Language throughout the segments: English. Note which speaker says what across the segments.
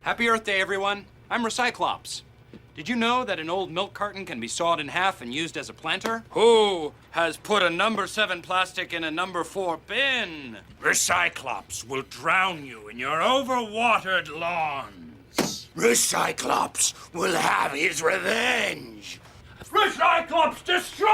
Speaker 1: Happy Earth Day, everyone. I'm Recyclops. Did you know that an old milk carton can be sawed in half and used as a planter? Who has put a number 7 plastic in a number 4 bin? Recyclops will drown you in your overwatered lawns. Recyclops will have his revenge. Recyclops destroy!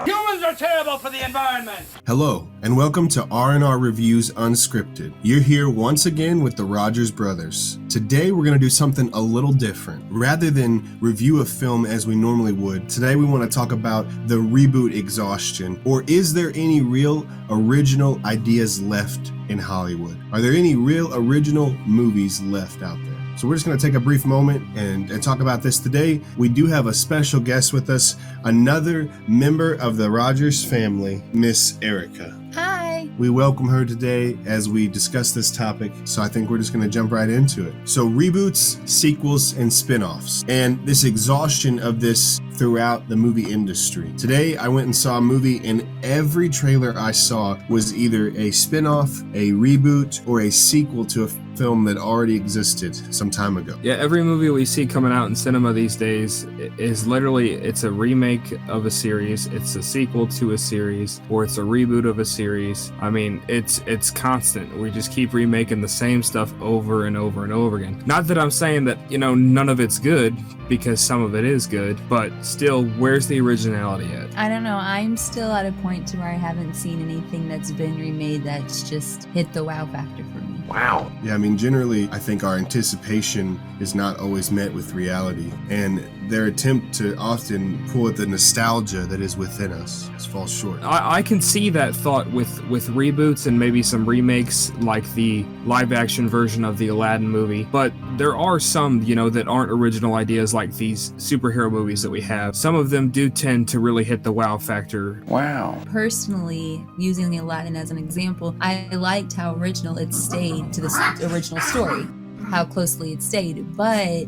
Speaker 1: Humans are terrible for the environment.
Speaker 2: Hello, and welcome to R&R Reviews Unscripted. You're here once again with the Rogers Brothers. Today we're going to do something a little different. Rather than review a film as we normally would, today we want to talk about the reboot exhaustion, or is there any real original ideas left in Hollywood? Are there any real original movies left out there? So we're just going to take a brief moment and talk about this today. We do have a special guest with us, another member of the Rogers family, Miss Erica.
Speaker 3: Hi.
Speaker 2: We welcome her today as we discuss this topic, so I think we're just going to jump right into it. So reboots, sequels, and spin-offs, and this exhaustion of this throughout the movie industry. Today, I went and saw a movie, and every trailer I saw was either a spin-off, a reboot, or a sequel to a film that already existed some time ago.
Speaker 4: Yeah, every movie we see coming out in cinema these days is literally, it's a remake of a series, it's a sequel to a series, or it's a reboot of a series. I mean, it's constant. We just keep remaking the same stuff over and over and over again. Not that I'm saying that, none of it's good, because some of it is good, but still, where's the originality at?
Speaker 3: I don't know. I'm still at a point to where I haven't seen anything that's been remade that's just hit the wow factor for me.
Speaker 1: Wow.
Speaker 2: Yeah, I mean, generally, I think our anticipation is not always met with reality, and their attempt to often pull at the nostalgia that is within us falls short.
Speaker 4: I can see that thought with reboots and maybe some remakes like the live-action version of the Aladdin movie, but there are some, that aren't original ideas like these superhero movies that we have. Some of them do tend to really hit the wow factor.
Speaker 1: Wow.
Speaker 3: Personally, using Aladdin as an example, I liked how original it stayed to the original story, how closely it stayed, but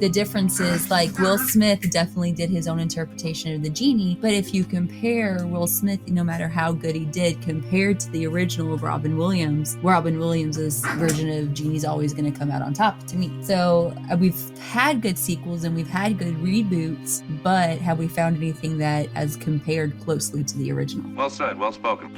Speaker 3: the difference is, like, Will Smith definitely did his own interpretation of the genie, but if you compare Will Smith, no matter how good he did, compared to the original of Robin Williams' version of genie's always going to come out on top to me. So we've had good sequels and we've had good reboots, but have we found anything that has compared closely to the original?
Speaker 1: Well said, well spoken.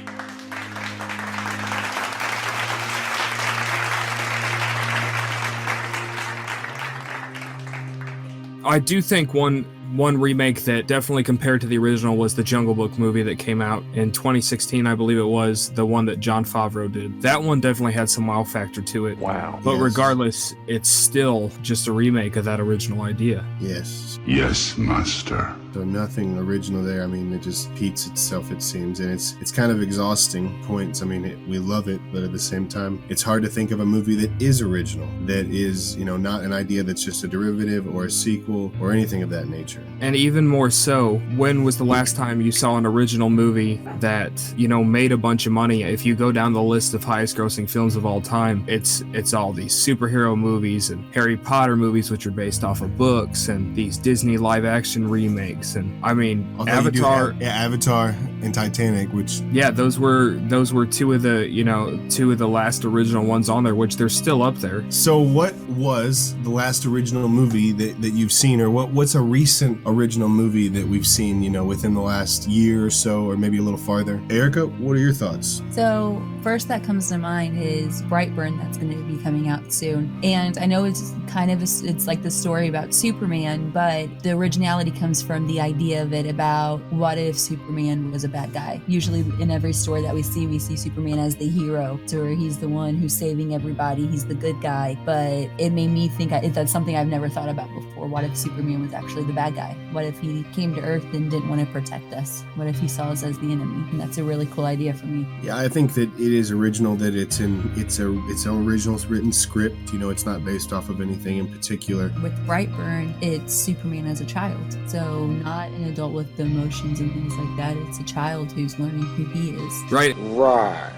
Speaker 4: I do think one remake that definitely compared to the original was the Jungle Book movie that came out in 2016, I believe it was, the one that Jon Favreau did. That one definitely had some wow factor to it.
Speaker 1: Wow.
Speaker 4: But
Speaker 2: Yes.
Speaker 4: Regardless, it's still just a remake of that original idea.
Speaker 2: Yes.
Speaker 5: Yes, master.
Speaker 2: So nothing original there. I mean, it just repeats itself, it seems, and it's kind of exhausting points. I mean, we love it, but at the same time, it's hard to think of a movie that is original, that is, not an idea that's just a derivative or a sequel or anything of that nature.
Speaker 4: And even more so, when was the last time you saw an original movie that, made a bunch of money? If you go down the list of highest grossing films of all time, it's all these superhero movies and Harry Potter movies, which are based off of books, and these Disney live action remakes. And I mean,
Speaker 2: Although
Speaker 4: Avatar.
Speaker 2: Avatar and Titanic, which
Speaker 4: Those were two of the last original ones on there, which they're still up there.
Speaker 2: So what was the last original movie that you've seen, or what's a recent original movie that we've seen, within the last year or so, or maybe a little farther? Erica, what are your thoughts?
Speaker 3: So first that comes to mind is Brightburn, that's going to be coming out soon. And I know it's kind of it's like the story about Superman, but the originality comes from the idea of it about what if Superman was a bad guy. Usually in every story that we see Superman as the hero, so he's the one who's saving everybody, he's the good guy. But it made me think that's something I've never thought about before. What if Superman was actually the bad guy? What if he came to Earth and didn't want to protect us? What if he saw us as the enemy? And that's a really cool idea for me.
Speaker 2: Yeah, I think that it is original, that it's its own original written script. It's not based off of anything in particular.
Speaker 3: With Brightburn, it's Superman as a child. So not an adult with the emotions and things like that. It's a child who's learning who he is.
Speaker 4: Right.
Speaker 1: Right.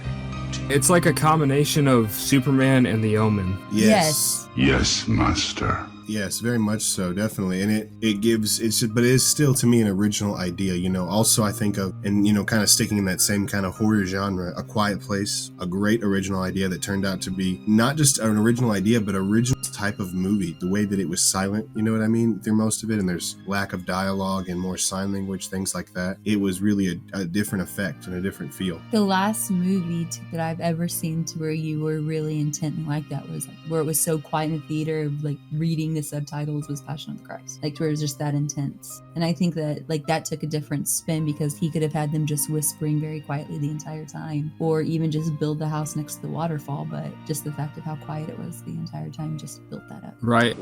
Speaker 4: It's like a combination of Superman and The Omen.
Speaker 2: Yes.
Speaker 5: Yes, master.
Speaker 2: Yes, very much so, definitely. And it gives, but it is still to me an original idea, you know. Also, I think of, and, you know, kind of sticking in that same kind of horror genre, A Quiet Place, a great original idea that turned out to be not just an original idea, but original type of movie. The way that it was silent, you know what I mean, through most of it, and there's lack of dialogue and more sign language, things like that. It was really a different effect and a different feel.
Speaker 3: The last movie that I've ever seen to where you were really intent like that was like, where it was so quiet in the theater, like reading the subtitles, was Passion of the Christ. Like, where it was just that intense. And I think that like that took a different spin, because he could have had them just whispering very quietly the entire time, or even just build the house next to the waterfall. But just the fact of how quiet it was the entire time just built that up.
Speaker 4: Right.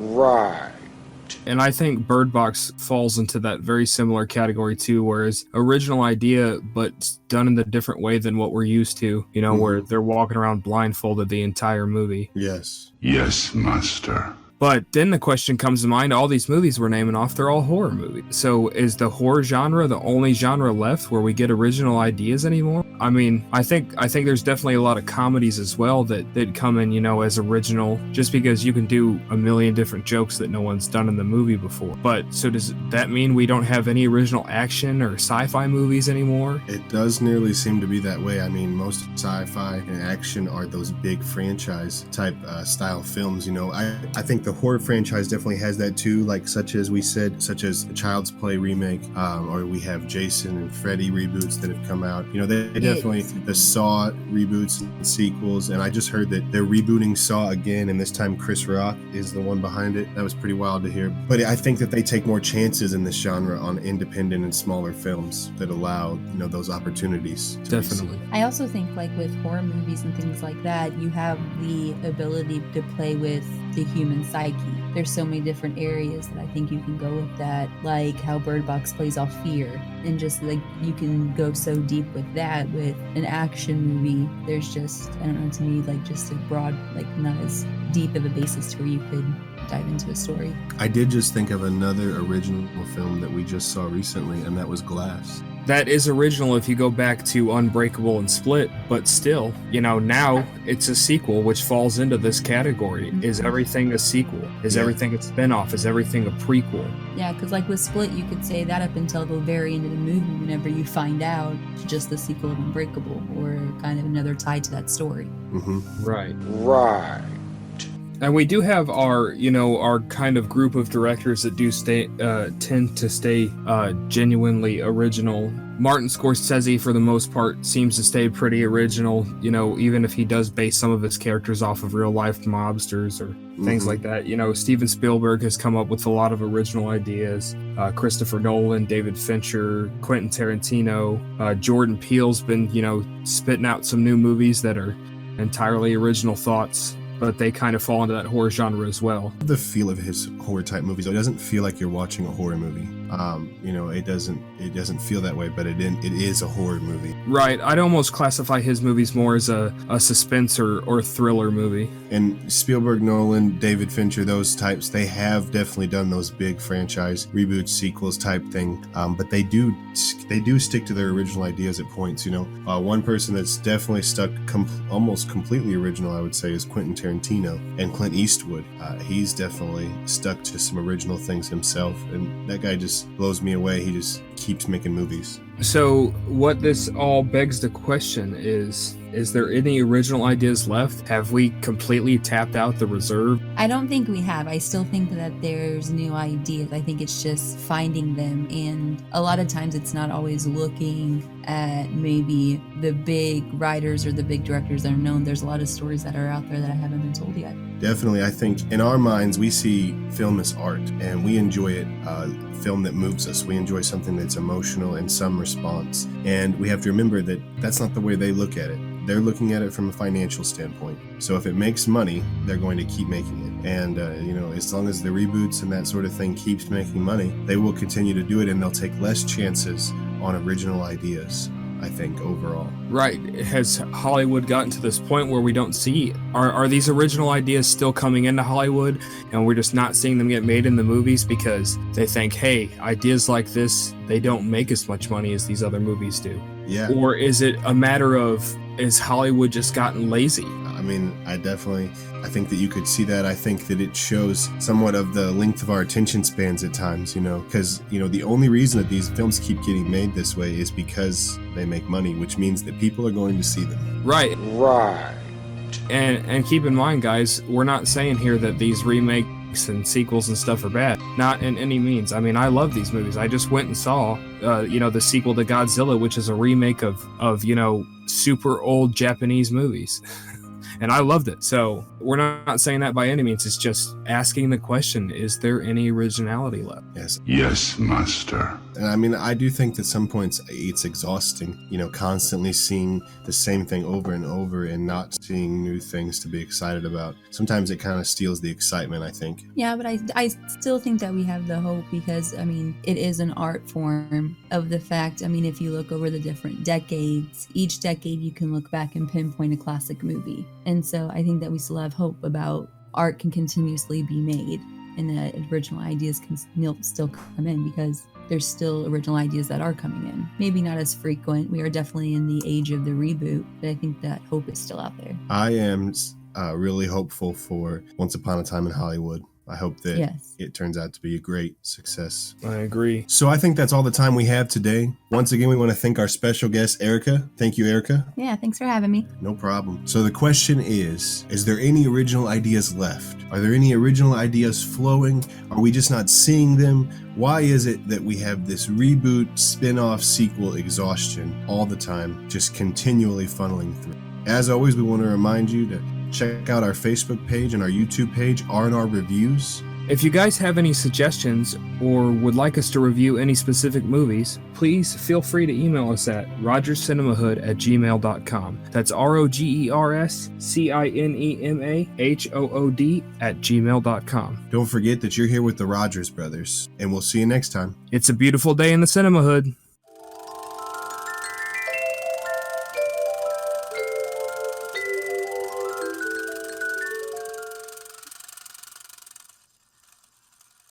Speaker 4: And I think Bird Box falls into that very similar category too, whereas original idea, but done in a different way than what we're used to, you know, where they're walking around blindfolded the entire movie.
Speaker 2: Yes.
Speaker 5: Yes, master.
Speaker 4: But then the question comes to mind, all these movies we're naming off, they're all horror movies. So is the horror genre the only genre left where we get original ideas anymore? I mean, I think there's definitely a lot of comedies as well that come in, you know, as original, just because you can do a million different jokes that no one's done in the movie before. But so does that mean we don't have any original action or sci-fi movies anymore?
Speaker 2: It does nearly seem to be that way. I mean, most sci-fi and action are those big franchise type style films, you know. I think the horror franchise definitely has that too, like such as the Child's Play remake, or we have Jason and Freddy reboots that have come out. You know, they definitely, the Saw reboots and sequels, and I just heard that they're rebooting Saw again, and this time Chris Rock is the one behind it. That was pretty wild to hear. But I think that they take more chances in this genre on independent and smaller films that allow, you know, those opportunities.
Speaker 4: Definitely.
Speaker 3: I also think like with horror movies and things like that, you have the ability to play with the human psyche. There's so many different areas that I think you can go with that, like how Bird Box plays off fear, and just like you can go so deep with that. With an action movie, there's just, I don't know, to me, like just a broad, like not as deep of a basis to where you could dive into a story.
Speaker 2: I did just think of another original film that we just saw recently, and that was Glass.
Speaker 4: That is original if you go back to Unbreakable and Split, but still, you know, now it's a sequel, which falls into this category. Is everything a sequel? Is everything a spinoff? Is everything a prequel?
Speaker 3: Yeah, because like with Split, you could say that up until the very end of the movie, whenever you find out it's just the sequel of Unbreakable, or kind of another tie to that story.
Speaker 2: Mm-hmm.
Speaker 4: Right. And we do have our, you know, our kind of group of directors that do tend to stay genuinely original. Martin Scorsese, for the most part, seems to stay pretty original, you know, even if he does base some of his characters off of real life mobsters or things like that. You know, Steven Spielberg has come up with a lot of original ideas. Christopher Nolan, David Fincher, Quentin Tarantino, Jordan Peele's been, you know, spitting out some new movies that are entirely original thoughts, but they kind of fall into that horror genre as well.
Speaker 2: The feel of his horror type movies, though, it doesn't feel like you're watching a horror movie. You know, it doesn't feel that way, but it is a horror movie.
Speaker 4: Right. I'd almost classify his movies more as a suspense or thriller movie.
Speaker 2: And Spielberg, Nolan, David Fincher, those types, they have definitely done those big franchise reboots, sequels type thing. But they do stick to their original ideas at points. You know, one person that's definitely stuck almost completely original, I would say, is Quentin Tarantino and Clint Eastwood. He's definitely stuck to some original things himself, and that guy just blows me away. He just keeps making movies.
Speaker 4: So what this all begs the question is there any original ideas left? Have we completely tapped out the reserve?
Speaker 3: I don't think we have. I still think that there's new ideas. I think it's just finding them, and a lot of times it's not always looking at maybe the big writers or the big directors that are known. There's a lot of stories that are out there that haven't been told yet.
Speaker 2: Definitely. I think in our minds, we see film as art, and we enjoy it. Film that moves us. We enjoy something that's emotional in some response. And we have to remember that that's not the way they look at it. They're looking at it from a financial standpoint. So if it makes money, they're going to keep making it. And, you know, as long as the reboots and that sort of thing keeps making money, they will continue to do it, and they'll take less chances on original ideas, I think, overall.
Speaker 4: Right. Has Hollywood gotten to this point where we don't see, are these original ideas still coming into Hollywood and we're just not seeing them get made in the movies because they think, hey, ideas like this, they don't make as much money as these other movies do?
Speaker 2: Yeah.
Speaker 4: Or is it a matter of, is Hollywood just gotten lazy?
Speaker 2: I mean, I think that you could see that. I think that it shows somewhat of the length of our attention spans at times, because, the only reason that these films keep getting made this way is because they make money, which means that people are going to see them.
Speaker 4: Right.
Speaker 5: Right.
Speaker 4: And keep in mind, guys, we're not saying here that these remakes and sequels and stuff are bad. Not in any means. I mean, I love these movies. I just went and saw, the sequel to Godzilla, which is a remake of super old Japanese movies. And I loved it. So we're not saying that by any means. It's just asking the question, is there any originality left?
Speaker 2: Yes.
Speaker 5: Yes, master.
Speaker 2: And I mean, I do think that some points it's exhausting, constantly seeing the same thing over and over and not seeing new things to be excited about. Sometimes it kind of steals the excitement, I think.
Speaker 3: Yeah, but I still think that we have the hope because, it is an art form of the fact, if you look over the different decades, each decade you can look back and pinpoint a classic movie. And so I think that we still have hope about art can continuously be made and that original ideas can still come in because there's still original ideas that are coming in. Maybe not as frequent. We are definitely in the age of the reboot, but I think that hope is still out there.
Speaker 2: I am really hopeful for Once Upon a Time in Hollywood. I hope that it turns out to be a great success.
Speaker 4: I agree.
Speaker 2: So I think that's all the time we have today. Once again, we want to thank our special guest, Erica. Thank you, Erica.
Speaker 3: Yeah, thanks for having me.
Speaker 2: No problem. So the question is there any original ideas left? Are there any original ideas flowing? Are we just not seeing them? Why is it that we have this reboot, spin-off, sequel exhaustion all the time, just continually funneling through? As always, we want to remind you to check out our Facebook page and our YouTube page, R&R Reviews.
Speaker 4: If you guys have any suggestions or would like us to review any specific movies, please feel free to email us at rogerscinemahood@gmail.com. That's ROGERSCINEMAHOOD@gmail.com.
Speaker 2: Don't forget that you're here with the Rogers Brothers, and we'll see you next time.
Speaker 4: It's a beautiful day in the cinema hood.